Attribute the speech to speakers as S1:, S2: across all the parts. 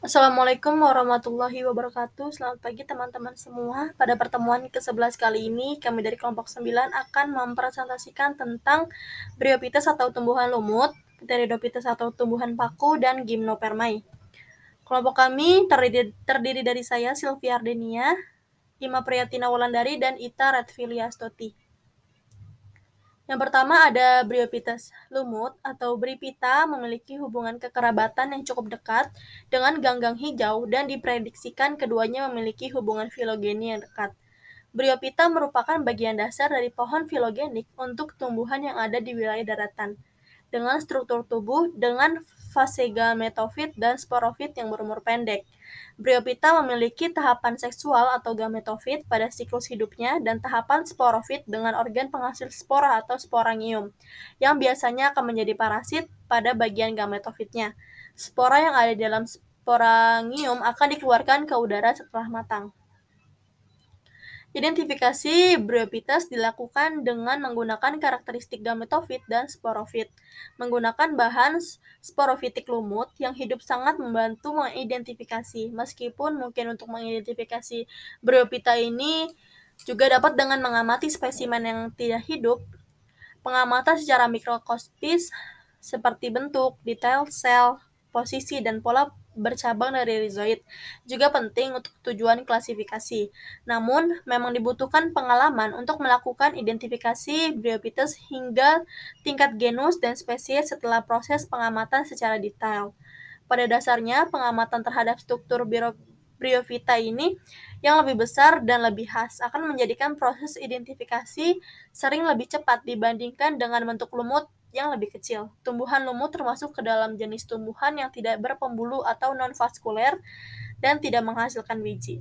S1: Assalamualaikum warahmatullahi wabarakatuh. Selamat pagi teman-teman semua. Pada pertemuan ke-11 kali ini, kami dari kelompok 9 akan mempresentasikan tentang Bryophytes atau tumbuhan lumut, Pteridophytes atau tumbuhan paku, dan Gymnopermae. Kelompok kami terdiri dari saya, Sylvia Ardenia, Ima Priyatina Wulandari, dan Ita Redfilia Stoti. Yang pertama ada Bryophytes lumut atau Bryphyta memiliki hubungan kekerabatan yang cukup dekat dengan ganggang hijau dan diprediksikan keduanya memiliki hubungan filogeni yang dekat. Bryophyta merupakan bagian dasar dari pohon filogenik untuk tumbuhan yang ada di wilayah daratan, dengan struktur tubuh dengan fase gametofit dan sporofit yang berumur pendek. Bryophyta memiliki tahapan seksual atau gametofit pada siklus hidupnya dan tahapan sporofit dengan organ penghasil spora atau sporangium, yang biasanya akan menjadi parasit pada bagian gametofitnya. Spora yang ada di dalam sporangium akan dikeluarkan ke udara setelah matang. Identifikasi Bryophytes dilakukan dengan menggunakan karakteristik gametofit dan sporofit. Menggunakan bahan sporofitik lumut yang hidup sangat membantu mengidentifikasi. Meskipun mungkin untuk mengidentifikasi Bryophyta ini juga dapat dengan mengamati spesimen yang tidak hidup. Pengamatan secara mikroskopis seperti bentuk, detail sel, posisi, dan pola bercabang dari rizoid juga penting untuk tujuan klasifikasi. Namun, memang dibutuhkan pengalaman untuk melakukan identifikasi Bryophytes hingga tingkat genus dan spesies setelah proses pengamatan secara detail. Pada dasarnya, pengamatan terhadap struktur Bryophyta ini yang lebih besar dan lebih khas akan menjadikan proses identifikasi sering lebih cepat dibandingkan dengan bentuk lumut yang lebih kecil. Tumbuhan lumut termasuk ke dalam jenis tumbuhan yang tidak berpembuluh atau non-vaskuler dan tidak menghasilkan biji.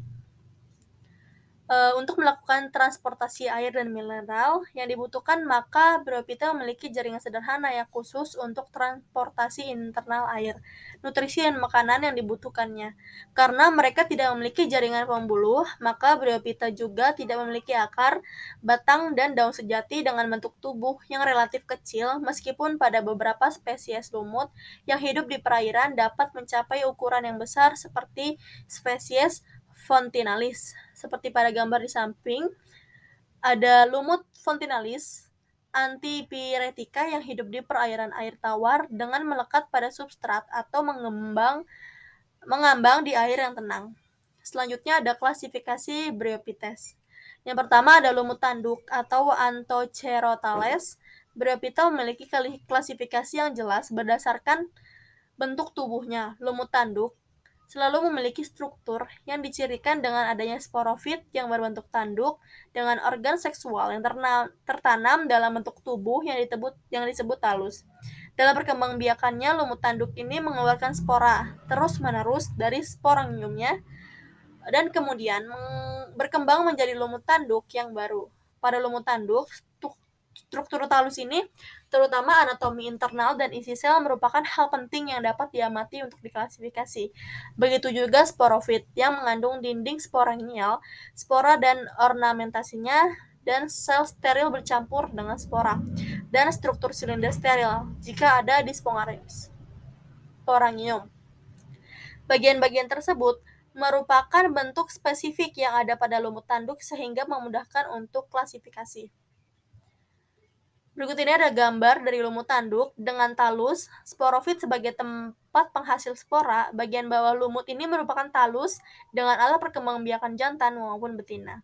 S1: Untuk melakukan transportasi air dan mineral yang dibutuhkan, maka Bryophyta memiliki jaringan sederhana yang khusus untuk transportasi internal air, nutrisi, dan makanan yang dibutuhkannya. Karena mereka tidak memiliki jaringan pembuluh, maka Bryophyta juga tidak memiliki akar, batang, dan daun sejati dengan bentuk tubuh yang relatif kecil, meskipun pada beberapa spesies lumut yang hidup di perairan dapat mencapai ukuran yang besar seperti spesies fontinalis. Seperti pada gambar di samping, ada lumut fontinalis antipyretica yang hidup di perairan air tawar dengan melekat pada substrat atau mengambang di air yang tenang. Selanjutnya ada klasifikasi Bryophytes. Yang pertama ada lumut tanduk atau Anthocerotales. Bryophyta memiliki klasifikasi yang jelas berdasarkan bentuk tubuhnya. Lumut tanduk selalu memiliki struktur yang dicirikan dengan adanya sporofit yang berbentuk tanduk dengan organ seksual yang tertanam dalam bentuk tubuh yang disebut talus. Dalam perkembangbiakannya, lumut tanduk ini mengeluarkan spora terus-menerus dari sporangiumnya dan kemudian berkembang menjadi lumut tanduk yang baru. Pada lumut tanduk, struktur talus ini, terutama anatomi internal dan isi sel, merupakan hal penting yang dapat diamati untuk diklasifikasi. Begitu juga sporofit yang mengandung dinding sporangial, spora dan ornamentasinya, dan sel steril bercampur dengan spora, dan struktur silinder steril jika ada di sporangium. Bagian-bagian tersebut merupakan bentuk spesifik yang ada pada lumut tanduk sehingga memudahkan untuk klasifikasi. Berikut ini ada gambar dari lumut tanduk dengan talus, sporofit sebagai tempat penghasil spora. Bagian bawah lumut ini merupakan talus dengan alat perkembangbiakan jantan maupun betina.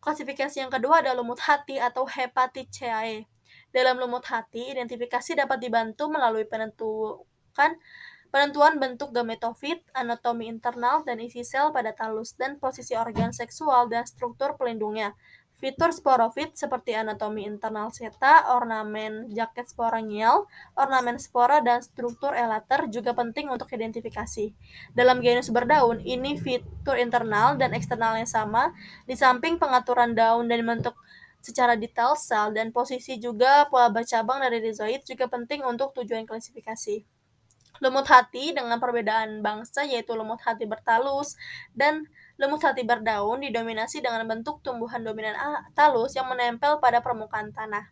S1: Klasifikasi yang kedua ada lumut hati atau Hepaticae. Dalam lumut hati, identifikasi dapat dibantu melalui penentuan bentuk gametofit, anatomi internal dan isi sel pada talus, dan posisi organ seksual dan struktur pelindungnya. Fitur sporofit seperti anatomi internal seta, ornamen jaket sporangial, ornamen spora, dan struktur elater juga penting untuk identifikasi. Dalam genus berdaun, ini fitur internal dan eksternalnya sama, di samping pengaturan daun dan bentuk secara detail sel dan posisi juga pola bercabang dari rizoid juga penting untuk tujuan klasifikasi. Lumut hati dengan perbedaan bangsa yaitu lumut hati bertalus dan lumut hati berdaun didominasi dengan bentuk tumbuhan dominan talus yang menempel pada permukaan tanah.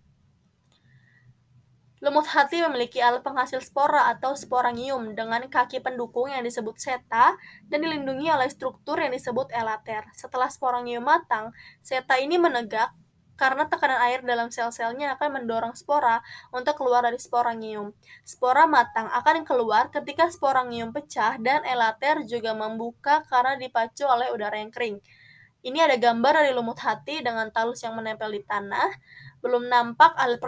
S1: Lumut hati memiliki alat penghasil spora atau sporangium dengan kaki pendukung yang disebut seta dan dilindungi oleh struktur yang disebut elater. Setelah sporangium matang, seta ini menegak karena tekanan air dalam sel-selnya akan mendorong spora untuk keluar dari sporangium. Spora matang akan keluar ketika sporangium pecah dan elater juga membuka karena dipacu oleh udara yang kering. Ini ada gambar dari lumut hati dengan talus yang menempel di tanah. Belum nampak alat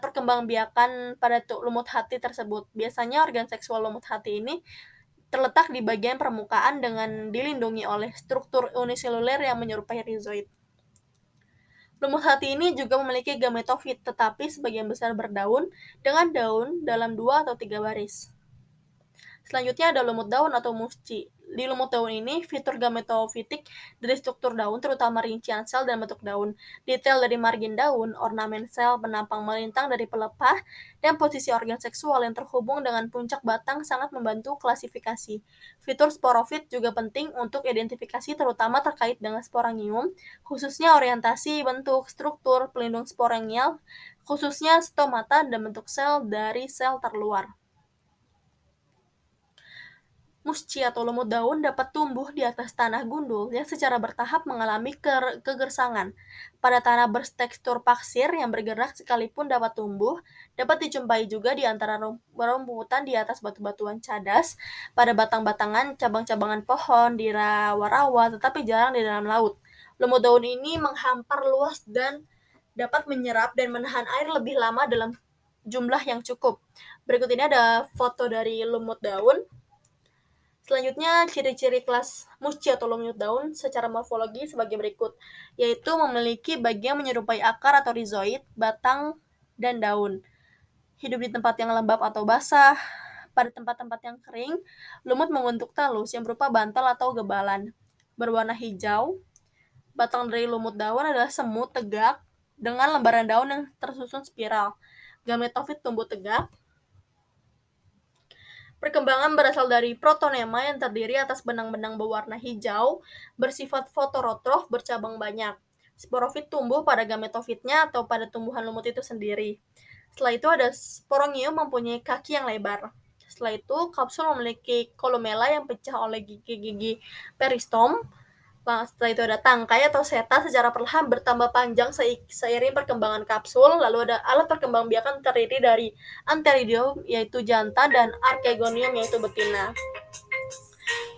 S1: perkembangbiakan pada lumut hati tersebut. Biasanya organ seksual lumut hati ini terletak di bagian permukaan dengan dilindungi oleh struktur uniseluler yang menyerupai rizoid. Lumut hati ini juga memiliki gametofit, tetapi sebagian besar berdaun dengan daun dalam 2 atau 3 baris. Selanjutnya ada lumut daun atau musci. Di lumut daun ini, fitur gametofitik dari struktur daun, terutama rincian sel dan bentuk daun, detail dari margin daun, ornamen sel, penampang melintang dari pelepah, dan posisi organ seksual yang terhubung dengan puncak batang sangat membantu klasifikasi. Fitur sporofit juga penting untuk identifikasi terutama terkait dengan sporangium, khususnya orientasi, bentuk, struktur, pelindung sporangial, khususnya stomata dan bentuk sel dari sel terluar. Musci atau lumut daun dapat tumbuh di atas tanah gundul yang secara bertahap mengalami kegersangan. Pada tanah bertekstur pasir yang bergerak sekalipun dapat tumbuh, dapat dijumpai juga di antara rumputan di atas batu-batuan cadas, pada batang-batangan, cabang-cabangan pohon, di rawa-rawa, tetapi jarang di dalam laut. Lumut daun ini menghampar luas dan dapat menyerap dan menahan air lebih lama dalam jumlah yang cukup. Berikut ini ada foto dari lumut daun. Selanjutnya, ciri-ciri kelas musci atau lumut daun secara morfologi sebagai berikut, yaitu memiliki bagian menyerupai akar atau rizoid, batang, dan daun. Hidup di tempat yang lembab atau basah. Pada tempat-tempat yang kering, lumut membentuk talus yang berupa bantal atau gebalan. Berwarna hijau, batang dari lumut daun adalah semut tegak dengan lembaran daun yang tersusun spiral. Gametofit tumbuh tegak. Perkembangan berasal dari protonema yang terdiri atas benang-benang berwarna hijau, bersifat fotorotrof, bercabang banyak. Sporofit tumbuh pada gametofitnya atau pada tumbuhan lumut itu sendiri. Setelah itu ada sporangium mempunyai kaki yang lebar. Setelah itu, kapsul memiliki kolumella yang pecah oleh gigi-gigi peristom. Setelah itu ada tangkai atau seta secara perlahan bertambah panjang seiring perkembangan kapsul. Lalu ada alat perkembangbiakan terdiri dari antheridium yaitu jantan dan archegonium yaitu betina.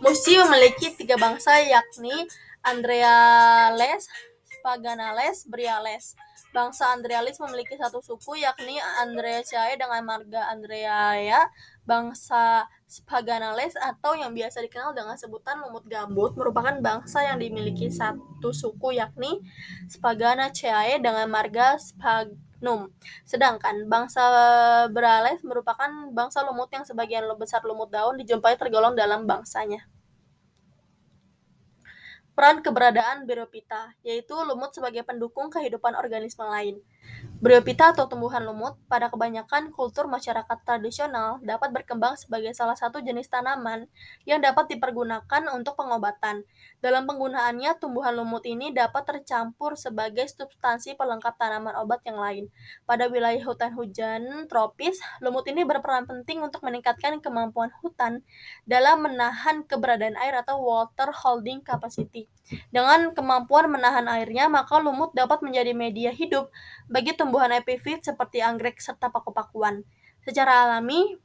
S1: Musci memiliki 3 bangsa yakni Andreales, Paganales, Briales. Bangsa Andrealis memiliki satu suku yakni Andreaceae dengan marga Andreaea. Bangsa Paganales atau yang biasa dikenal dengan sebutan lumut gambut merupakan bangsa yang dimiliki satu suku yakni Spaganaceae dengan marga Spagnum. Sedangkan bangsa Brales merupakan bangsa lumut yang sebagian besar lumut daun dijumpai tergolong dalam bangsanya. Peran keberadaan Bryophyta, yaitu lumut sebagai pendukung kehidupan organisme lain. Bryophyta atau tumbuhan lumut pada kebanyakan kultur masyarakat tradisional dapat berkembang sebagai salah satu jenis tanaman yang dapat dipergunakan untuk pengobatan. Dalam penggunaannya, tumbuhan lumut ini dapat tercampur sebagai substansi pelengkap tanaman obat yang lain. Pada wilayah hutan hujan tropis, lumut ini berperan penting untuk meningkatkan kemampuan hutan dalam menahan keberadaan air atau water holding capacity. Dengan kemampuan menahan airnya, maka lumut dapat menjadi media hidup bagi tumbuhan epifit seperti anggrek serta paku-pakuan. Secara alami,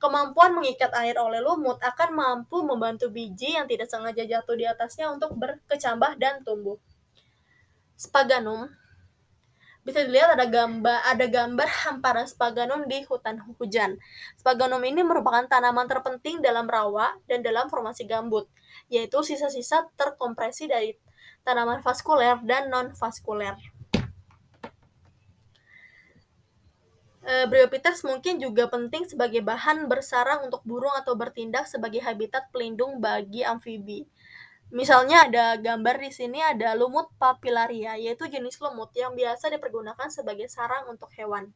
S1: kemampuan mengikat air oleh lumut akan mampu membantu biji yang tidak sengaja jatuh di atasnya untuk berkecambah dan tumbuh. Spaganum. Bisa dilihat ada gambar hamparan spaganum di hutan hujan. Spaganum ini merupakan tanaman terpenting dalam rawa dan dalam formasi gambut, yaitu sisa-sisa terkompresi dari tanaman vaskuler dan non-vaskuler. Bryophytes mungkin juga penting sebagai bahan bersarang untuk burung atau bertindak sebagai habitat pelindung bagi amfibi. Misalnya ada gambar di sini ada lumut papillaria, yaitu jenis lumut yang biasa dipergunakan sebagai sarang untuk hewan.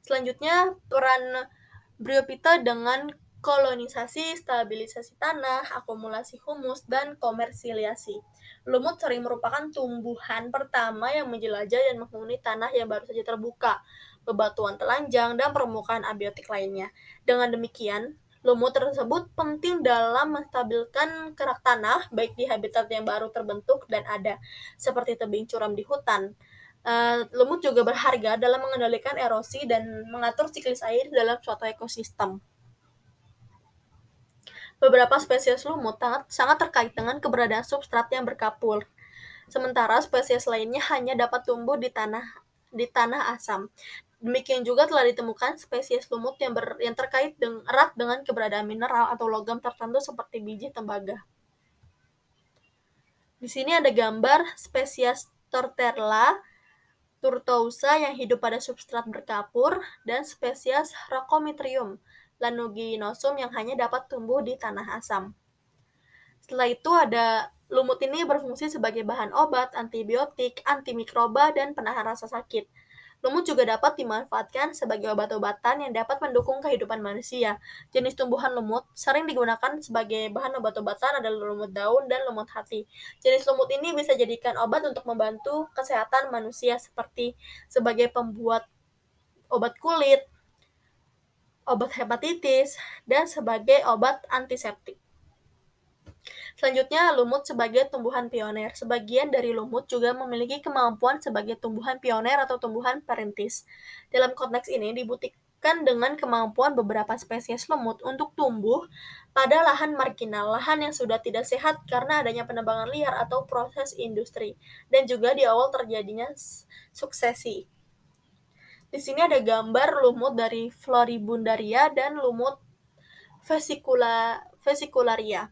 S1: Selanjutnya, peran Bryophyta dengan kolonisasi, stabilisasi tanah, akumulasi humus, dan komersiliasi. Lumut sering merupakan tumbuhan pertama yang menjelajah dan menghuni tanah yang baru saja terbuka. bebatuan telanjang, dan permukaan abiotik lainnya. Dengan demikian, lumut tersebut penting dalam menstabilkan kerak tanah, baik di habitat yang baru terbentuk dan ada, seperti tebing curam di hutan. Lumut juga berharga dalam mengendalikan erosi dan mengatur siklus air dalam suatu ekosistem. Beberapa spesies lumut sangat terkait dengan keberadaan substrat yang berkapur, sementara spesies lainnya hanya dapat tumbuh di tanah asam. Demikian juga telah ditemukan spesies lumut yang terkait erat dengan keberadaan mineral atau logam tertentu seperti biji tembaga. Di sini ada gambar spesies Torterella turtousa yang hidup pada substrat berkapur dan spesies Rhacomytrium lanuginosum yang hanya dapat tumbuh di tanah asam. Setelah itu lumut ini berfungsi sebagai bahan obat, antibiotik, antimikroba, dan penahan rasa sakit. Lumut juga dapat dimanfaatkan sebagai obat-obatan yang dapat mendukung kehidupan manusia. Jenis tumbuhan lumut sering digunakan sebagai bahan obat-obatan adalah lumut daun dan lumut hati. Jenis lumut ini bisa dijadikan obat untuk membantu kesehatan manusia seperti sebagai pembuat obat kulit, obat hepatitis, dan sebagai obat antiseptik. Selanjutnya, lumut sebagai tumbuhan pioner. Sebagian dari lumut juga memiliki kemampuan sebagai tumbuhan pioner atau tumbuhan perintis. Dalam konteks ini dibuktikan dengan kemampuan beberapa spesies lumut untuk tumbuh pada lahan marginal, lahan yang sudah tidak sehat karena adanya penebangan liar atau proses industri, dan juga di awal terjadinya suksesi. Di sini ada gambar lumut dari Floribundaria dan lumut vesicularia.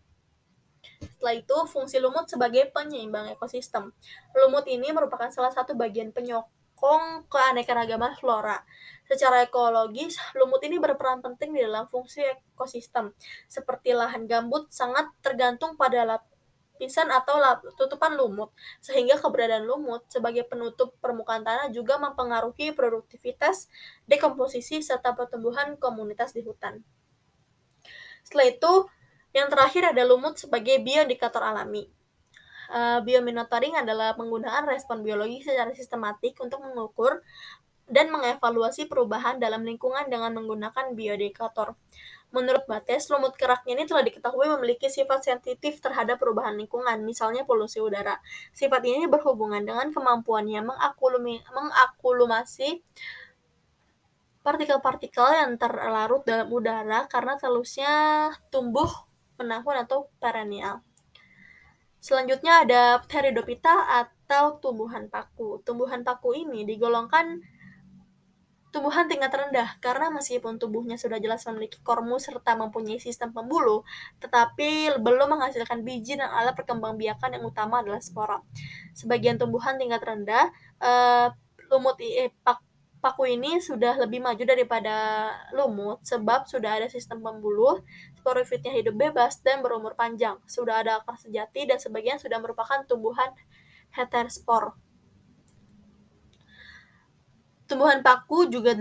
S1: Setelah itu, fungsi lumut sebagai penyeimbang ekosistem. Lumut ini merupakan salah satu bagian penyokong keanekaragaman flora. Secara ekologis, lumut ini berperan penting di dalam fungsi ekosistem. Seperti lahan gambut sangat tergantung pada lapisan atau tutupan lumut, sehingga keberadaan lumut sebagai penutup permukaan tanah juga mempengaruhi produktivitas, dekomposisi, serta pertumbuhan komunitas di hutan. Setelah itu, yang terakhir ada lumut sebagai bioindikator alami. Biomonitoring adalah penggunaan respon biologi secara sistematik untuk mengukur dan mengevaluasi perubahan dalam lingkungan dengan menggunakan bioindikator. Menurut Bates, lumut keraknya ini telah diketahui memiliki sifat sensitif terhadap perubahan lingkungan, misalnya polusi udara. Sifat ini berhubungan dengan kemampuannya mengakumulasi partikel-partikel yang terlarut dalam udara karena selusnya tumbuh menahun atau perennial. Selanjutnya ada Pteridophyta atau tumbuhan paku. Tumbuhan paku ini digolongkan tumbuhan tingkat rendah karena meskipun tubuhnya sudah jelas memiliki kormus serta mempunyai sistem pembuluh, tetapi belum menghasilkan biji dan alat perkembangbiakan yang utama adalah spora. Sebagian tumbuhan tingkat rendah, paku ini sudah lebih maju daripada lumut sebab sudah ada sistem pembuluh, sporofitnya hidup bebas dan berumur panjang, sudah ada akar sejati, dan sebagian sudah merupakan tumbuhan heterospor. Tumbuhan paku juga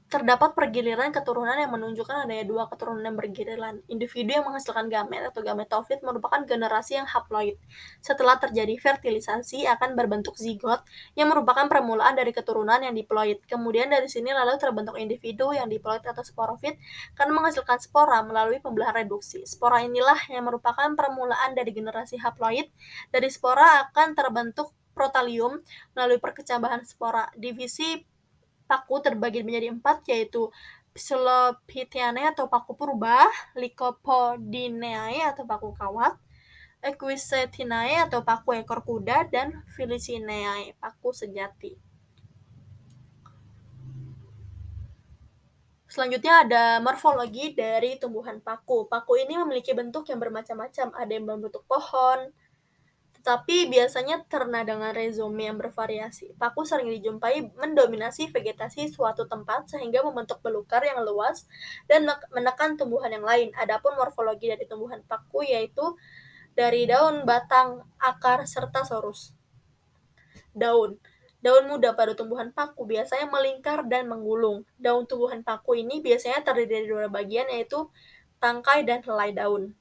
S1: terdapat pergiliran keturunan yang menunjukkan adanya dua keturunan yang bergiliran. Individu yang menghasilkan gamet atau gametofit merupakan generasi yang haploid. Setelah terjadi fertilisasi akan berbentuk zigot yang merupakan permulaan dari keturunan yang diploid. Kemudian dari sini lalu terbentuk individu yang diploid atau sporofit karena menghasilkan spora melalui pembelahan reduksi. Spora inilah yang merupakan permulaan dari generasi haploid. Dari spora akan terbentuk protalium melalui perkecambahan spora. Divisi paku terbagi menjadi 4, yaitu Psilophyteanae atau paku purba, Lycopodineae atau paku kawat, Equisetaceae atau paku ekor kuda, dan Felicinae paku sejati. Selanjutnya ada morfologi dari tumbuhan paku. Paku ini memiliki bentuk yang bermacam-macam, ada yang berbentuk pohon, tetapi biasanya terna dengan rhizome yang bervariasi. Paku sering dijumpai mendominasi vegetasi suatu tempat sehingga membentuk belukar yang luas dan menekan tumbuhan yang lain. Adapun morfologi dari tumbuhan paku yaitu dari daun, batang, akar, serta sorus. Daun muda pada tumbuhan paku biasanya melingkar dan menggulung. Daun tumbuhan paku ini biasanya terdiri dari dua bagian, yaitu tangkai dan helai daun.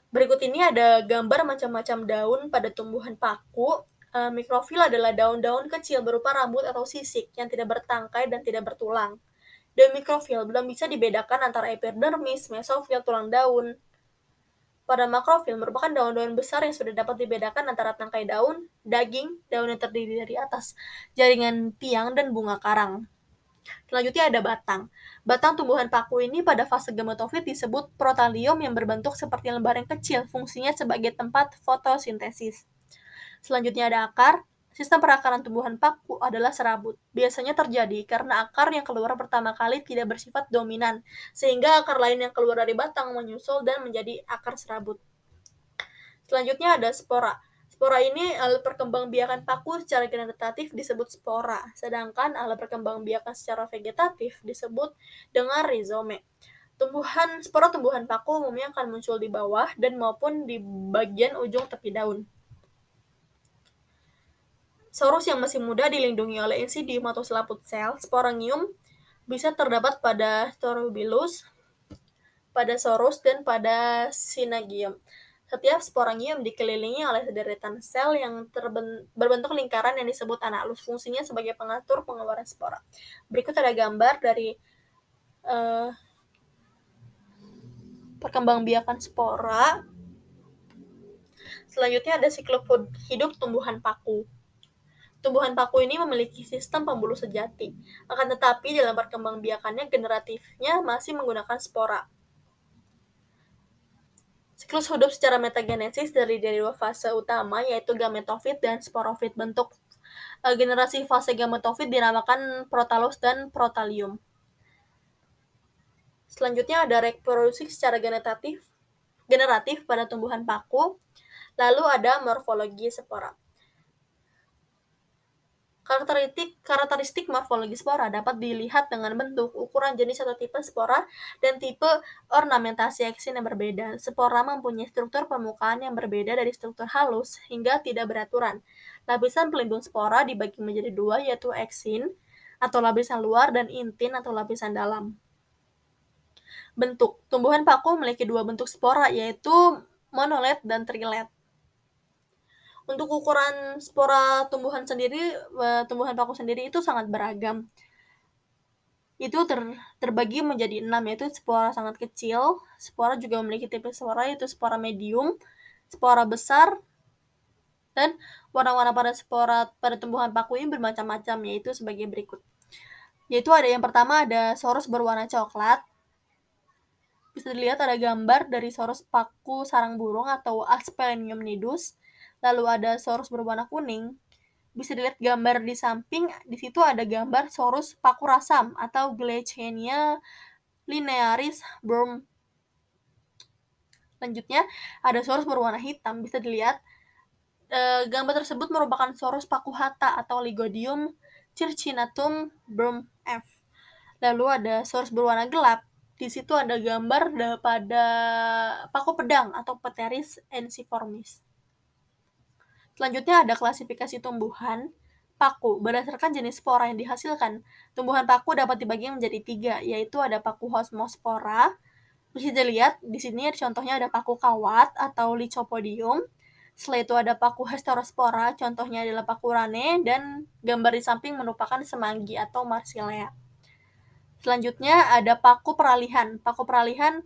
S1: Berikut ini ada gambar macam-macam daun pada tumbuhan paku. Mikrofil adalah daun-daun kecil berupa rambut atau sisik yang tidak bertangkai dan tidak bertulang. Dan mikrofil belum bisa dibedakan antara epidermis, mesofil, tulang daun. Pada makrofil merupakan daun-daun besar yang sudah dapat dibedakan antara tangkai daun, daging, daun yang terdiri dari atas jaringan tiang dan bunga karang. Selanjutnya ada batang. Batang tumbuhan paku ini pada fase gametofit disebut protalium yang berbentuk seperti lembaran kecil, fungsinya sebagai tempat fotosintesis. Selanjutnya ada akar. Sistem perakaran tumbuhan paku adalah serabut. Biasanya terjadi karena akar yang keluar pertama kali tidak bersifat dominan, sehingga akar lain yang keluar dari batang menyusul dan menjadi akar serabut. Selanjutnya ada spora. Spora ini alat perkembangbiakan paku secara generatif disebut spora, sedangkan alat perkembangbiakan secara vegetatif disebut dengan rizome. Spora tumbuhan paku umumnya akan muncul di bawah dan maupun di bagian ujung tepi daun. Sorus yang masih muda dilindungi oleh insidium atau selaput sel. Sporangium bisa terdapat pada Staurobilus, pada Sorus, dan pada Synagium. Setiap sporangium dikelilingi oleh sederetan sel yang berbentuk lingkaran yang disebut analus. Fungsinya sebagai pengatur pengeluaran spora. Berikut ada gambar dari perkembangbiakan spora. Selanjutnya ada siklus hidup tumbuhan paku. Tumbuhan paku ini memiliki sistem pembuluh sejati, akan tetapi dalam perkembangbiakannya generatifnya masih menggunakan spora. Siklus hidup secara metagenesis dari dua fase utama, yaitu gametofit dan sporofit. Bentuk generasi fase gametofit dinamakan protalus dan protalium. Selanjutnya ada reproduksi secara generatif pada tumbuhan paku. Lalu ada morfologi spora. Karakteristik morfologi spora dapat dilihat dengan bentuk, ukuran, jenis atau tipe spora, dan tipe ornamentasi eksin yang berbeda. Spora mempunyai struktur permukaan yang berbeda dari struktur halus hingga tidak beraturan. Lapisan pelindung spora dibagi menjadi dua, yaitu eksin atau lapisan luar dan intin atau lapisan dalam. Bentuk. Tumbuhan paku memiliki dua bentuk spora, yaitu monolet dan trilet. Untuk ukuran spora tumbuhan paku sendiri itu sangat beragam. Itu terbagi menjadi 6, yaitu spora sangat kecil. Spora juga memiliki tipe spora, yaitu spora medium, spora besar, dan warna-warna pada spora pada tumbuhan paku ini bermacam-macam, yaitu sebagai berikut. Yaitu ada yang pertama ada sorus berwarna coklat. Bisa dilihat ada gambar dari sorus paku sarang burung atau Aspelenium nidus. Lalu ada sorus berwarna kuning. Bisa dilihat gambar di samping, di situ ada gambar sorus paku rasam atau Gleichenia linearis Broom. Selanjutnya ada sorus berwarna hitam. Bisa dilihat gambar tersebut merupakan sorus paku hata atau Lygodium circinatum Broom F. Lalu ada sorus berwarna gelap. Di situ ada gambar pada paku pedang atau Pteris ensiformis. Selanjutnya ada klasifikasi tumbuhan paku. Berdasarkan jenis spora yang dihasilkan, tumbuhan paku dapat dibagi menjadi 3, yaitu ada paku Hosmospora. Bisa dilihat di sini contohnya ada paku kawat atau Lycopodium. Setelah itu ada paku Heterospora, contohnya adalah paku rane, dan gambar di samping merupakan semanggi atau Marsilea. Selanjutnya ada paku peralihan. Paku peralihan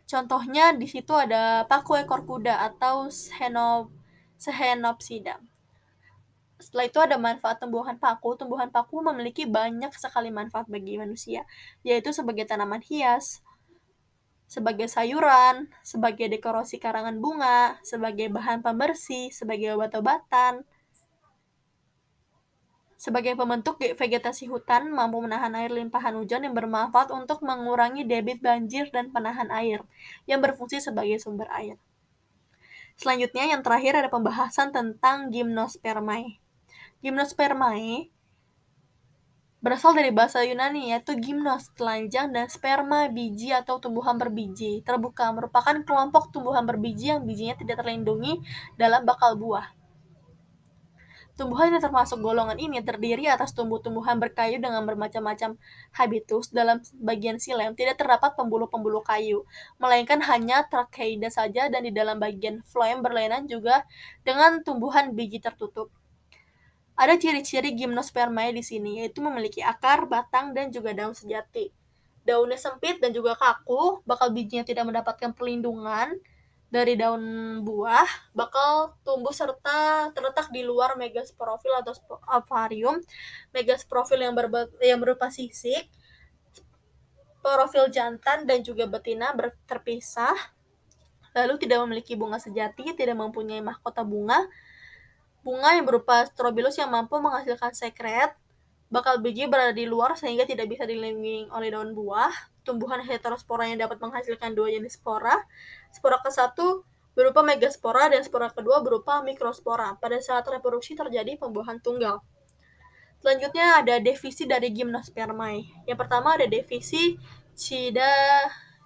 S1: contohnya di situ ada paku ekor kuda atau Shenopsida. Setelah itu ada manfaat tumbuhan paku. Tumbuhan paku memiliki banyak sekali manfaat bagi manusia, yaitu sebagai tanaman hias, sebagai sayuran, sebagai dekorasi karangan bunga, sebagai bahan pembersih, sebagai obat-obatan, sebagai pembentuk vegetasi hutan, mampu menahan air limpahan hujan yang bermanfaat untuk mengurangi debit banjir dan penahan air, yang berfungsi sebagai sumber air. Selanjutnya yang terakhir ada pembahasan tentang Gymnospermae. Gymnospermae berasal dari bahasa Yunani, yaitu gymnos, telanjang, dan sperma, biji atau tumbuhan berbiji terbuka, merupakan kelompok tumbuhan berbiji yang bijinya tidak terlindungi dalam bakal buah. Tumbuhan yang termasuk golongan ini terdiri atas tumbuh-tumbuhan berkayu dengan bermacam-macam habitus. Dalam bagian xilem tidak terdapat pembuluh-pembuluh kayu, melainkan hanya tracheida saja, dan di dalam bagian phloem berlainan juga dengan tumbuhan biji tertutup. Ada ciri-ciri Gymnospermae di sini, yaitu memiliki akar, batang, dan juga daun sejati. Daunnya sempit dan juga kaku, bakal bijinya tidak mendapatkan perlindungan dari daun buah, bakal tumbuh serta terletak di luar megasporofil atau alvarium. Megasporofil yang berupa sisik, profil jantan dan juga betina terpisah, lalu tidak memiliki bunga sejati, tidak mempunyai mahkota bunga, bunga yang berupa strobilus yang mampu menghasilkan sekret, bakal biji berada di luar sehingga tidak bisa dilindungi oleh daun buah, tumbuhan heterospora yang dapat menghasilkan dua jenis spora, spora ke-1 berupa megaspora dan spora kedua berupa mikrospora. Pada saat reproduksi terjadi pembuahan tunggal. Selanjutnya ada divisi dari Gymnospermae. Yang pertama ada divisi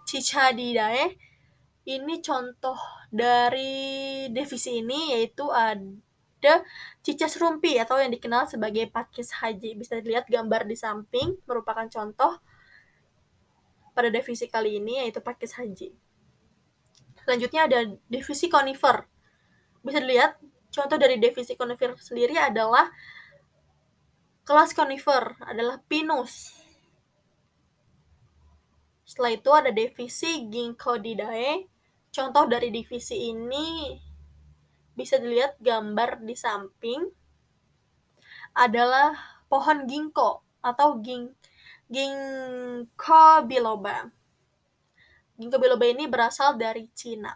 S1: Cicadidae. Ini contoh dari divisi ini yaitu ada cicas rumpi atau yang dikenal sebagai pakis haji. Bisa dilihat gambar di samping merupakan contoh pada divisi kali ini yaitu pakis haji. Selanjutnya ada divisi conifer. Bisa dilihat contoh dari divisi conifer sendiri adalah kelas conifer adalah pinus. Setelah itu ada divisi Ginkgodidae. Contoh dari divisi ini bisa dilihat gambar di samping adalah pohon ginkgo atau ginkgo biloba. Ginkgo biloba ini berasal dari Cina.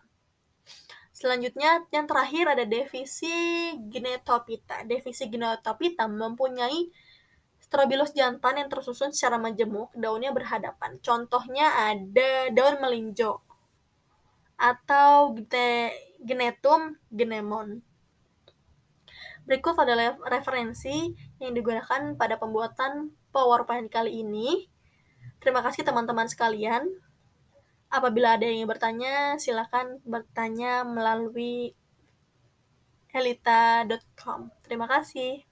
S1: Selanjutnya yang terakhir ada divisi Gnetophyta. Divisi Gnetophyta mempunyai strobilus jantan yang tersusun secara majemuk, daunnya berhadapan. Contohnya ada daun melinjo atau Gnetum gnemon. Berikut adalah referensi yang digunakan pada pembuatan PowerPoint kali ini. Terima kasih teman-teman sekalian. Apabila ada yang ingin bertanya, silakan bertanya melalui elita.com. Terima kasih.